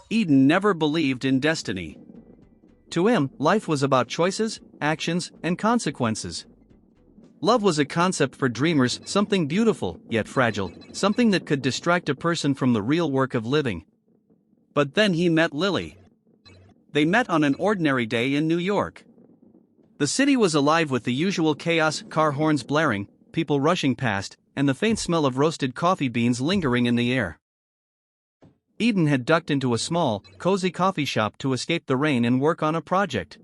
Eden never believed in destiny. To him, life was about choices, actions, and consequences. Love was a concept for dreamers, something beautiful, yet fragile, something that could distract a person from the real work of living. But then he met Lily. They met on an ordinary day in New York. The city was alive with the usual chaos, car horns blaring, people rushing past, and the faint smell of roasted coffee beans lingering in the air. Eden had ducked into a small, cozy coffee shop to escape the rain and work on a project.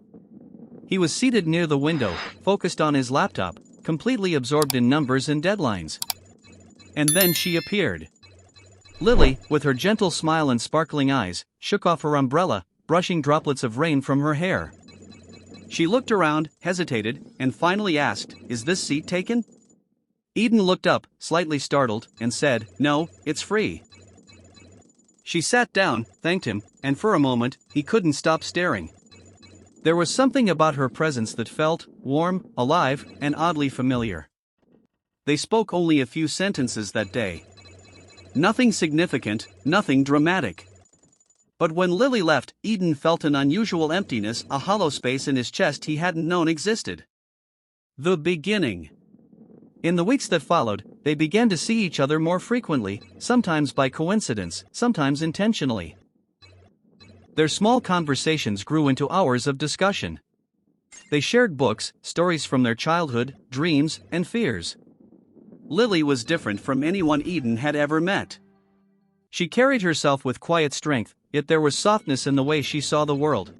He was seated near the window, focused on his laptop, completely absorbed in numbers and deadlines. And then she appeared. Lily, with her gentle smile and sparkling eyes, shook off her umbrella, brushing droplets of rain from her hair. She looked around, hesitated, and finally asked, "Is this seat taken?" Eden looked up, slightly startled, and said, "No, it's free." She sat down, thanked him, and for a moment, he couldn't stop staring. There was something about her presence that felt warm, alive, and oddly familiar. They spoke only a few sentences that day. Nothing significant, nothing dramatic. But when Lily left, Eden felt an unusual emptiness, a hollow space in his chest he hadn't known existed. The beginning. In the weeks that followed, they began to see each other more frequently, sometimes by coincidence, sometimes intentionally. Their small conversations grew into hours of discussion. They shared books, stories from their childhood, dreams, and fears. Lily was different from anyone Eden had ever met. She carried herself with quiet strength, yet there was softness in the way she saw the world.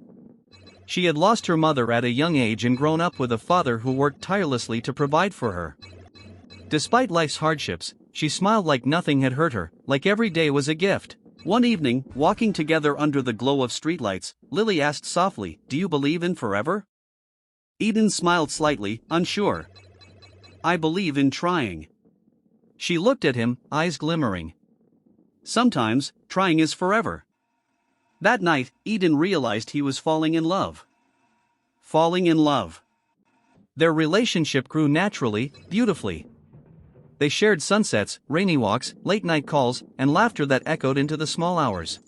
She had lost her mother at a young age and grown up with a father who worked tirelessly to provide for her. Despite life's hardships, she smiled like nothing had hurt her, like every day was a gift. One evening, walking together under the glow of streetlights, Lily asked softly, "Do you believe in forever?" Eden smiled slightly, unsure. "I believe in trying." She looked at him, eyes glimmering. "Sometimes, trying is forever." That night, Eden realized he was falling in love. Falling in love. Their relationship grew naturally, beautifully. They shared sunsets, rainy walks, late-night calls, and laughter that echoed into the small hours.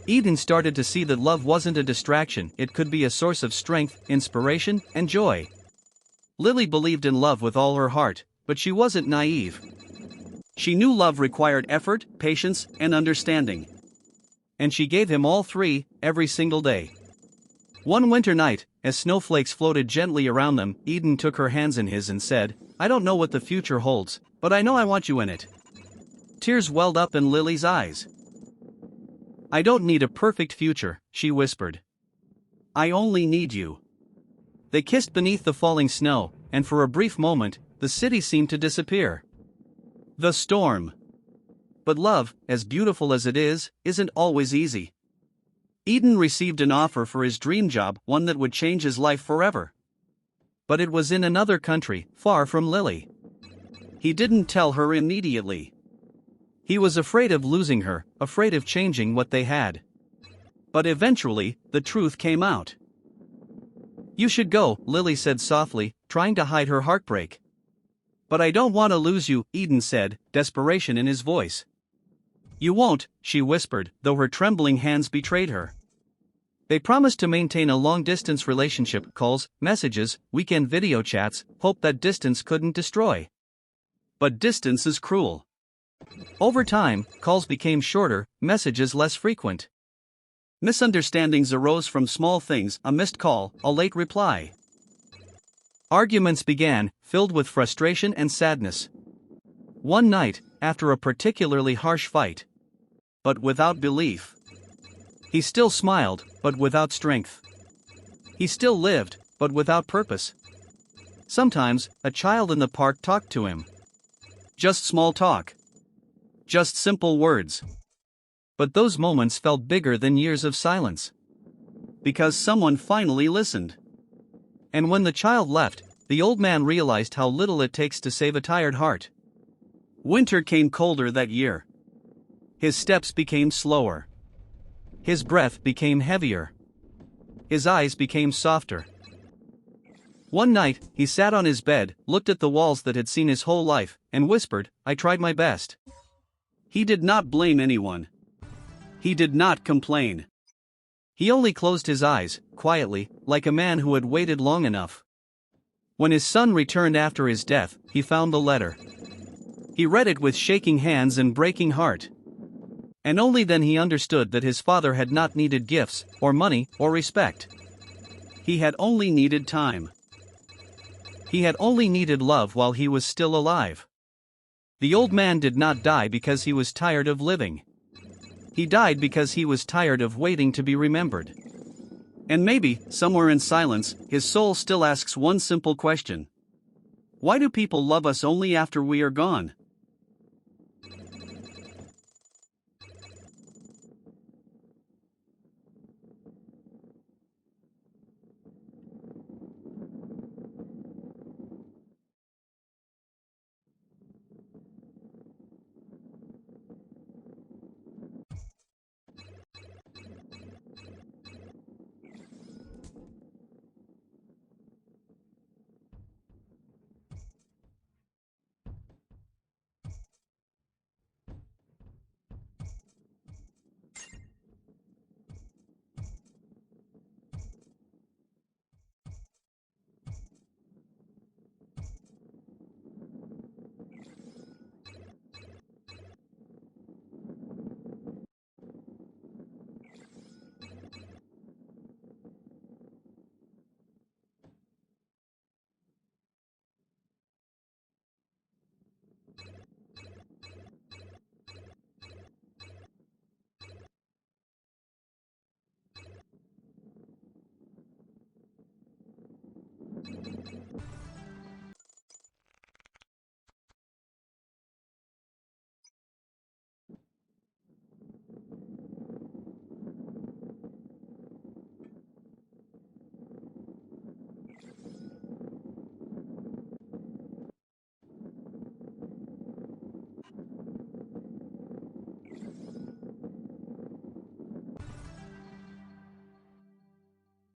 Eden started to see that love wasn't a distraction, it could be a source of strength, inspiration, and joy. Lily believed in love with all her heart, but she wasn't naive. She knew love required effort, patience, and understanding. And she gave him all three, every single day. One winter night, as snowflakes floated gently around them, Eden took her hands in his and said, "I don't know what the future holds, but I know I want you in it." Tears welled up in Lily's eyes. "I don't need a perfect future," she whispered. "I only need you." They kissed beneath the falling snow, and for a brief moment, the city seemed to disappear. The storm. But love, as beautiful as it is, isn't always easy. Eden received an offer for his dream job, one that would change his life forever. But it was in another country, far from Lily. He didn't tell her immediately. He was afraid of losing her, afraid of changing what they had. But eventually, the truth came out. "You should go," Lily said softly, trying to hide her heartbreak. "But I don't want to lose you," Eden said, desperation in his voice. "You won't," she whispered, though her trembling hands betrayed her. They promised to maintain a long-distance relationship, calls, messages, weekend video chats, hope that distance couldn't destroy. But distance is cruel. Over time, calls became shorter, messages less frequent. Misunderstandings arose from small things, a missed call, a late reply. Arguments began, filled with frustration and sadness. One night, after a particularly harsh fight. But without belief. He still smiled, but without strength. He still lived, but without purpose. Sometimes, a child in the park talked to him. Just small talk. Just simple words. But those moments felt bigger than years of silence. Because someone finally listened. And when the child left, the old man realized how little it takes to save a tired heart. Winter came colder that year. His steps became slower. His breath became heavier. His eyes became softer. One night, he sat on his bed, looked at the walls that had seen his whole life, and whispered, "I tried my best." He did not blame anyone. He did not complain. He only closed his eyes, quietly, like a man who had waited long enough. When his son returned after his death, he found the letter. He read it with shaking hands and breaking heart. And only then he understood that his father had not needed gifts, or money, or respect. He had only needed time. He had only needed love while he was still alive. The old man did not die because he was tired of living. He died because he was tired of waiting to be remembered. And maybe, somewhere in silence, his soul still asks one simple question. Why do people love us only after we are gone?